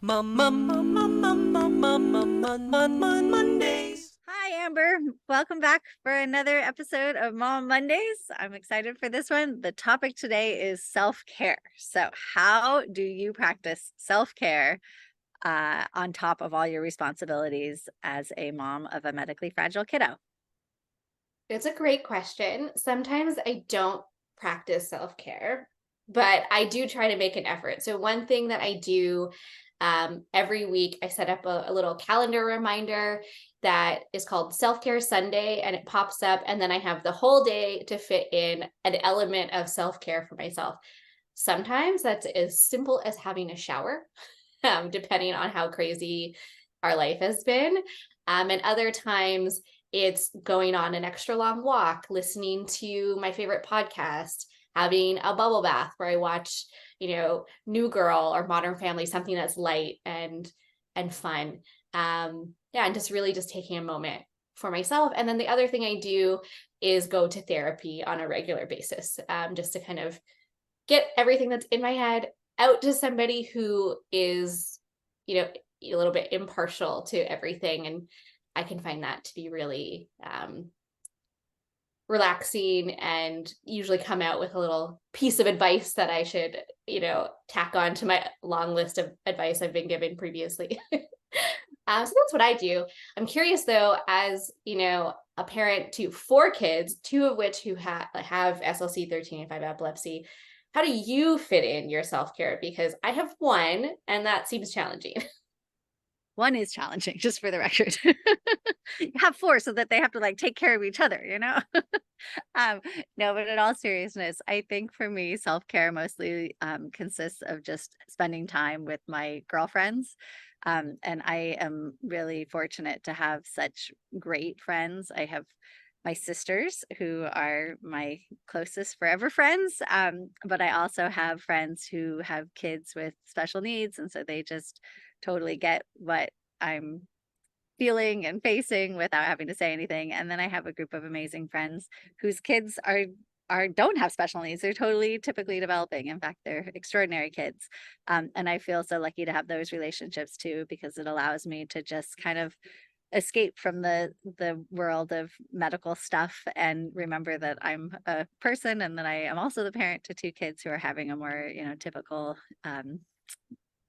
Mondays. Hi, Amber. Welcome back for another episode of Mom Mondays. I'm excited for this one. The topic today is self-care. So, how do you practice self-care on top of all your responsibilities as a mom of a medically fragile kiddo? It's a great question. Sometimes I don't practice self-care, but I do try to make an effort. So one thing that I do every week, I set up a little calendar reminder that is called Self-Care Sunday, and it pops up, and then I have the whole day to fit in an element of self-care for myself. Sometimes that's as simple as having a shower, depending on how crazy our life has been. And other times it's going on an extra long walk, listening to my favorite podcast, having a bubble bath where I watch, New Girl or Modern Family, something that's light and fun. Yeah, and just really just taking a moment for myself. And then the other thing I do is go to therapy on a regular basis, just to kind of get everything that's in my head out to somebody who is, a little bit impartial to everything. And I can find that to be really relaxing, and usually come out with a little piece of advice that I should, tack on to my long list of advice I've been given previously. So that's what I do. I'm curious though, as a parent to 4 kids, 2 of which who have SLC13A5 epilepsy, how do you fit in your self-care? Because I have 1, and that seems challenging. One is challenging, just for the record. You have 4 so that they have to take take care of each other, you know? um, no, but in all seriousness, I think for me, self-care mostly consists of just spending time with my girlfriends. And I am really fortunate to have such great friends. I have my sisters who are my closest forever friends. But I also have friends who have kids with special needs. And so they just totally get what I'm feeling and facing without having to say anything. And then I have a group of amazing friends whose kids are don't have special needs. They're totally typically developing. In fact, they're extraordinary kids. And I feel so lucky to have those relationships too, because it allows me to just kind of escape from the world of medical stuff and remember that I'm a person and that I am also the parent to 2 kids who are having a more, typical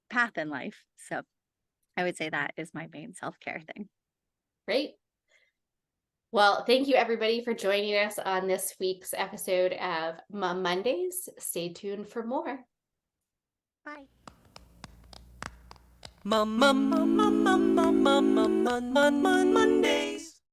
path in life. So I would say that is my main self-care thing. Great. Well, thank you everybody for joining us on this week's episode of Mom Mondays. Stay tuned for more. Bye. Mondays.